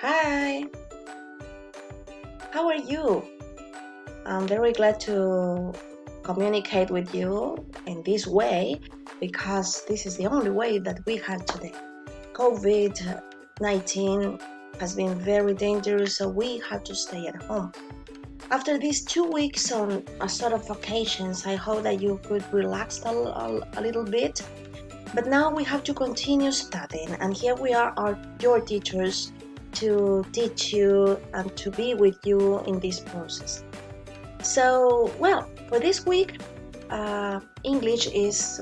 Hi, how are you? I'm very glad to communicate with you in this way because this is the only way that we have today. COVID-19 has been very dangerous, so we have to stay at home. After these 2 weeks on a sort of vacations, I hope that you could relax a little bit. But now we have to continue studying, and here we are, your teachers, to teach you and to be with you in this process. So, well, for this week, English is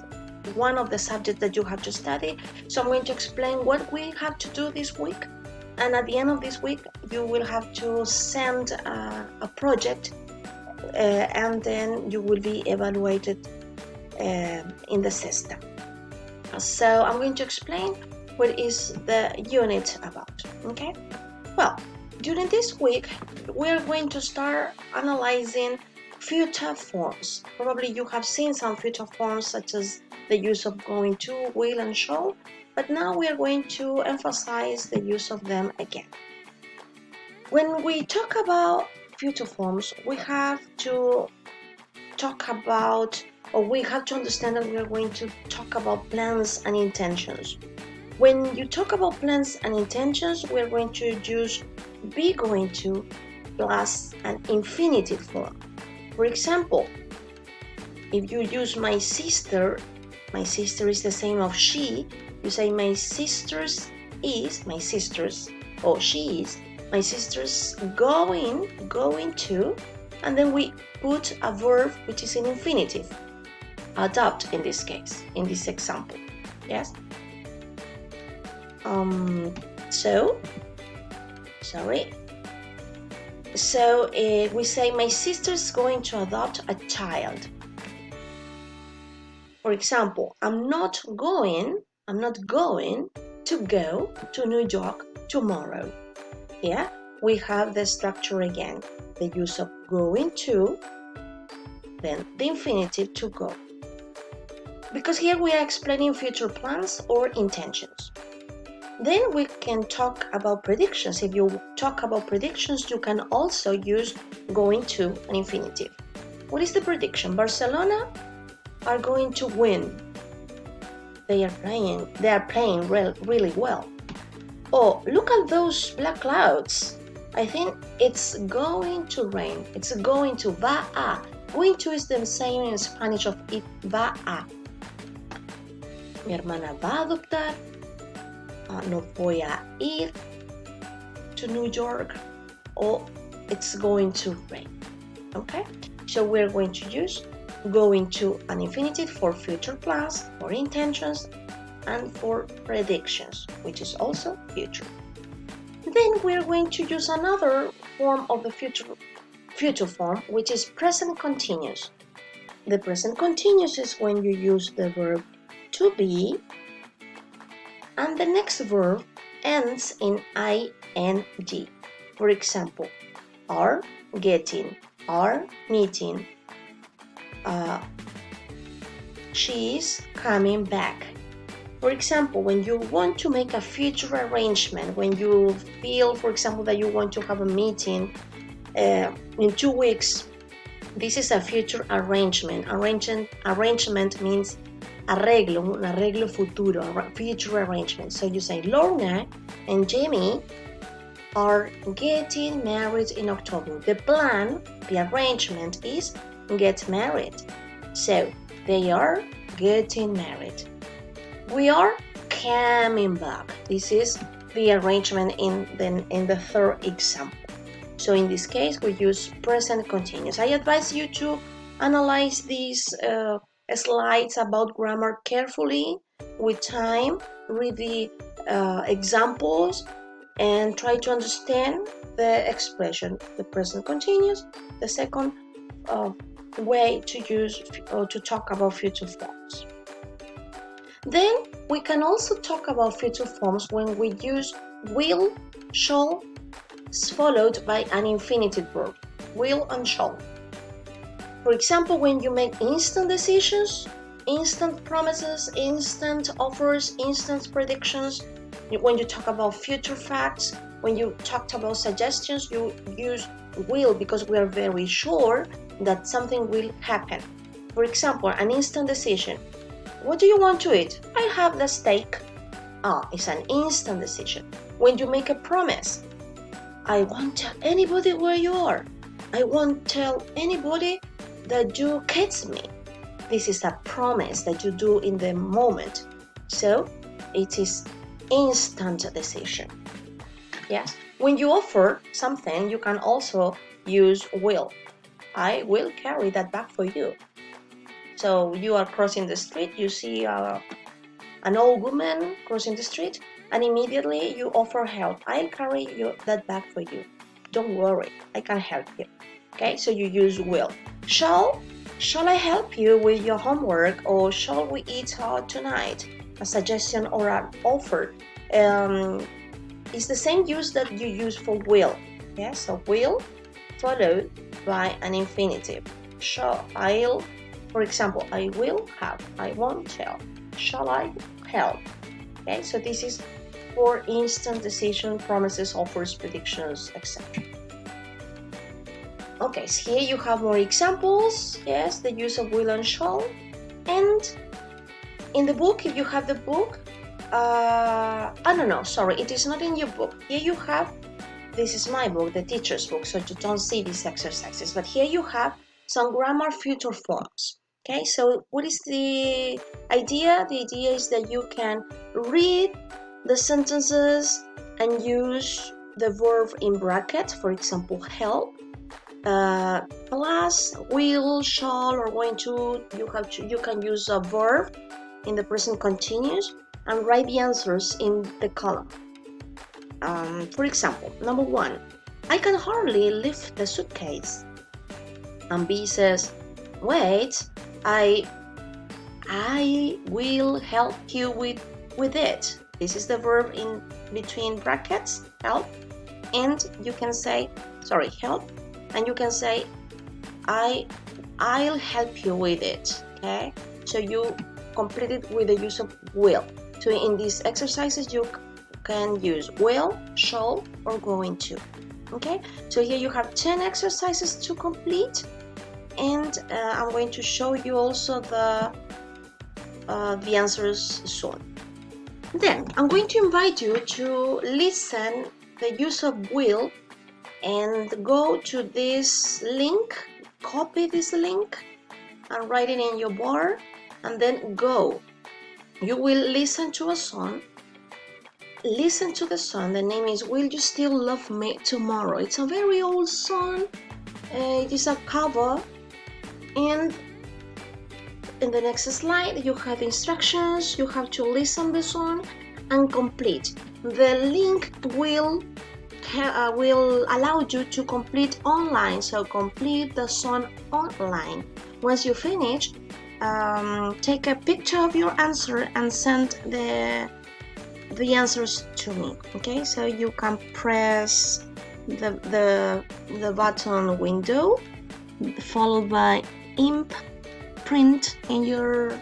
one of the subjects that you have to study. So I'm going to explain what we have to do this week. And at the end of this week, you will have to send a project and then you will be evaluated in the system. So I'm going to explain what is the unit about, okay? Well, during this week, we're going to start analyzing future forms. Probably you have seen some future forms such as the use of going to, will, and shall, but now we are going to emphasize the use of them again. When we talk about future forms, we have to talk about, or we have to understand that we are going to talk about plans and intentions. When you talk about plans and intentions, we're going to use be going to plus an infinitive form. For example, if you use my sister is the same of she, you say my sister's, or she is, my sister's going to, and then we put a verb which is an infinitive, adopt in this case, in this example, yes? So we say my sister's going to adopt a child. For example, I'm not going to go to New York tomorrow. Here we have the structure again, the use of going to, then the infinitive to go. Because here we are explaining future plans or intentions. Then we can talk about predictions. If you talk about predictions, you can also use going to an infinitive. What is the prediction? Barcelona are going to win. They are playing really well. Oh, look at those black clouds. I think it's going to rain. It's going to, va a. Going to is the same in Spanish of it, va a. Mi hermana va a adoptar. No voy a ir to New York, or it's going to rain. Okay, so we're going to use going to an infinitive for future plans, for intentions, and for predictions, which is also future. Then we're going to use another form of the future form, which is present continuous. The present continuous is when you use the verb to be, and the next verb ends in ing. For example, are getting, are meeting, she is coming back. For example, when you want to make a future arrangement, when you feel, for example, that you want to have a meeting in 2 weeks, this is a future arrangement. Arrangement means un arreglo futuro, future arrangement. So you say Lorna and Jamie are getting married in October. The plan, the arrangement is get married. So they are getting married. We are coming back. This is the arrangement in the third example. So in this case, we use present continuous. I advise you to analyze these slides about grammar carefully with time, read the examples, and try to understand the expression, the present continuous, the second way to use or to talk about future forms. Then we can also talk about future forms when we use will, shall, followed by an infinitive verb, will and shall. For example, when you make instant decisions, instant promises, instant offers, instant predictions, When you talk about future facts, when you talked about suggestions, you use will because we are very sure that something will happen. For example, an instant decision. What do you want to eat? I have the steak. It's an instant decision. When you make a promise, I won't tell anybody where you are. I won't tell anybody that you kiss me. This is a promise that you do in the moment. So it is instant decision. Yes. When you offer something, you can also use will. I will carry that bag for you. So you are crossing the street, you see an old woman crossing the street, and immediately you offer help. I'll carry that bag for you. Don't worry, I can help you. Okay, so you use will. Shall I help you with your homework, or shall we eat out tonight? A suggestion or an offer. It's the same use that you use for will. Yes, so will followed by an infinitive. I'll, for example, I will have, I won't tell. Shall I help? Okay, so this is for instant decision, promises, offers, predictions, etc. Okay, so here you have more examples. Yes, the use of will and shall. And in the book, if you have the book, no, sorry, it is not in your book. Here you have, this is my book, the teacher's book, so you don't see these exercises. But here you have some grammar future forms. Okay, so what is the idea? The idea is that you can read the sentences and use the verb in brackets, for example, help, plus will, shall, or going to. You can use a verb in the present continuous and write the answers in the column. For example, number 1, I can hardly lift the suitcase. And B says, wait, I will help you with it. This is the verb in between brackets, help, and you can say, sorry, help, and you can say, I'll help you with it. Okay, so you complete it with the use of will. So in these exercises, you can use will, shall, or going to. Okay, so here you have 10 exercises to complete, and I'm going to show you also the answers soon. Then I'm going to invite you to listen the use of will and go to this link, copy this link and write it in your board, and then go. You will listen to a song. Listen to the song. The name is Will You Still Love Me Tomorrow? It's a very old song. It is a cover. And in the next slide, you have instructions. You have to listen the song and complete. The link will allow you to complete online. So complete the song online. Once you finish, take a picture of your answer and send the answers to me. Okay, so you can press the button window followed by print in your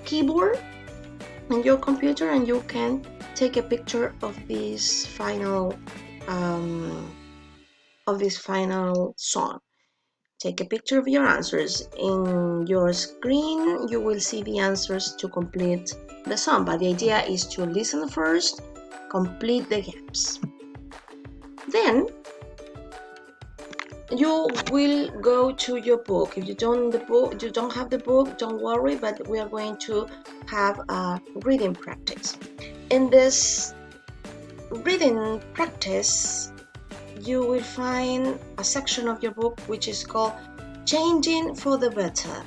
keyboard in your computer, and you can take a picture of this final song. Take a picture of your answers. In your screen, you will see the answers to complete the song, but the idea is to listen first, complete the gaps. Then you will go to your book. If you don't have the book, don't worry, but we are going to have a reading practice. In this reading practice, you will find a section of your book which is called Changing for the Better.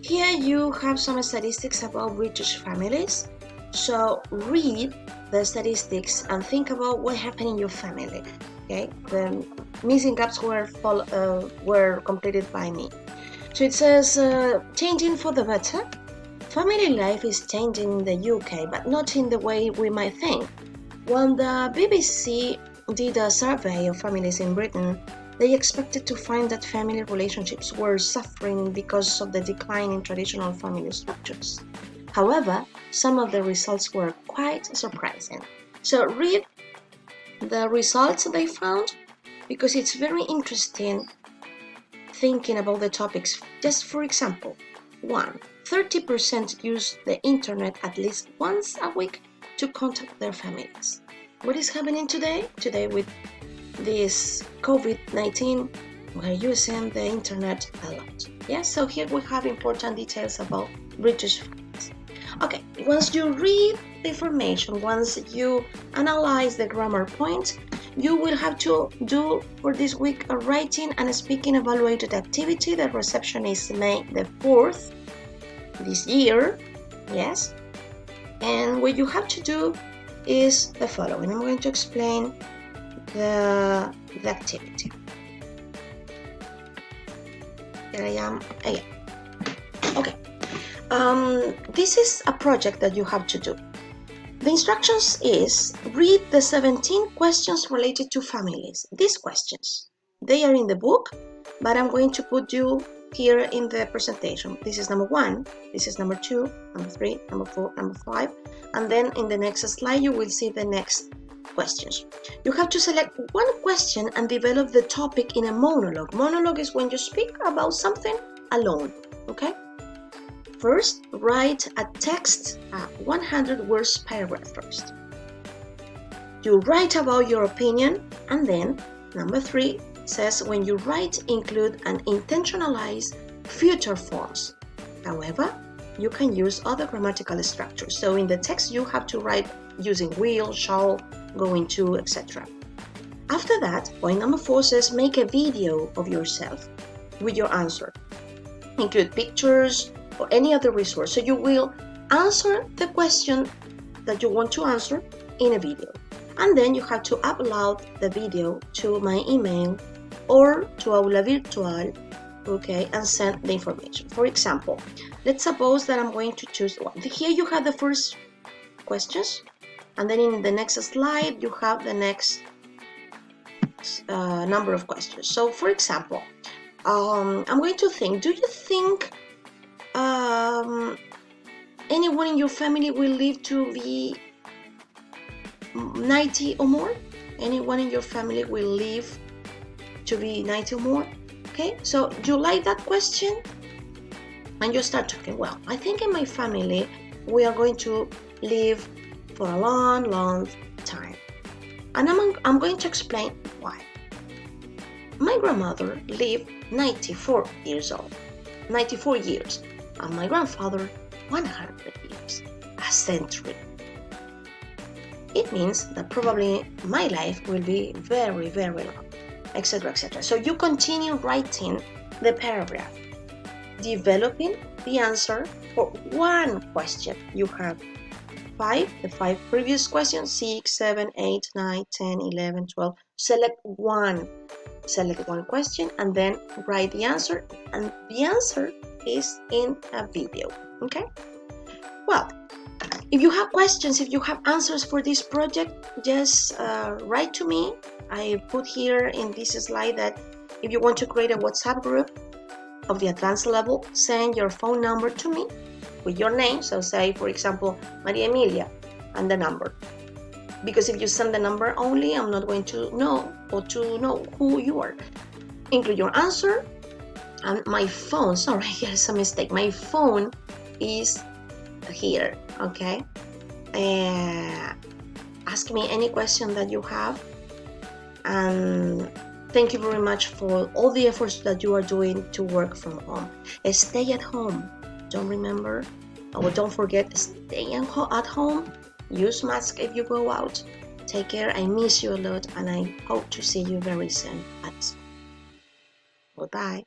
Here you have some statistics about British families. So read the statistics and think about what happened in your family. Okay, the missing gaps were completed by me. So it says, changing for the better. Family life is changing in the UK, but not in the way we might think. When the BBC did a survey of families in Britain, they expected to find that family relationships were suffering because of the decline in traditional family structures. However, some of the results were quite surprising. So read the results they found, because it's very interesting thinking about the topics. Just for example, 1. 30% use the internet at least once a week to contact their families. What is happening today? Today with this COVID-19, we're using the internet a lot. Yeah, so here we have important details about British families. Okay, once you read the information, once you analyze the grammar points, you will have to do for this week a writing and speaking evaluated activity. The reception is May the 4th this year. Yes. And what you have to do is the following. I'm going to explain the activity. Here I am again. Okay. This is a project that you have to do. The instructions is read the 17 questions related to families. These questions, they are in the book, but I'm going to put you here in the presentation. This is number 1, this is number 2, number 3, number 4, number 5, and then in the next slide you will see the next questions. You have to select one question and develop the topic in a monologue. Monologue is when you speak about something alone, okay? First, write a text, a 100 words paragraph first. You write about your opinion, and then number 3 says when you write, include and intentionalize future forms. However, you can use other grammatical structures. So in the text, you have to write using will, shall, going to, etc. After that, point number 4 says make a video of yourself with your answer. Include pictures or any other resource. So you will answer the question that you want to answer in a video. And then you have to upload the video to my email or to Aula Virtual, okay, and send the information. For example, let's suppose that I'm going to choose one. Here you have the first questions, and then in the next slide you have the next number of questions. So for example, I'm going to think, do you think anyone in your family will live to be 90 or more? Anyone in your family will live to be 90 or more? Okay, so you like that question and you start talking. Well, I think in my family we are going to live for a long time, and I'm going to explain why. My grandmother lived 94 years, and my grandfather 100 years, a century. It means that probably my life will be very long, etc., etc. So you continue writing the paragraph, developing the answer for one question. You have the 5 previous questions, 6, 7, 8, 9, 10, 11, 12. Select one question and then write the answer, and the answer is in a video. Okay, well, if you have questions, if you have answers for this project, just write to me. I put here in this slide that if you want to create a WhatsApp group of the advanced level, send your phone number to me with your name. So say, for example, Maria Emilia, and the number. Because if you send the number only, I'm not going to know who you are. Include your answer, and my phone, sorry, here's a mistake. My phone is here, okay? Ask me any question that you have, and thank you very much for all the efforts that you are doing to work from home. Stay at home. Don't forget, stay at home. Use mask if you go out. Take care. I miss you a lot, and I hope to see you very soon. Goodbye.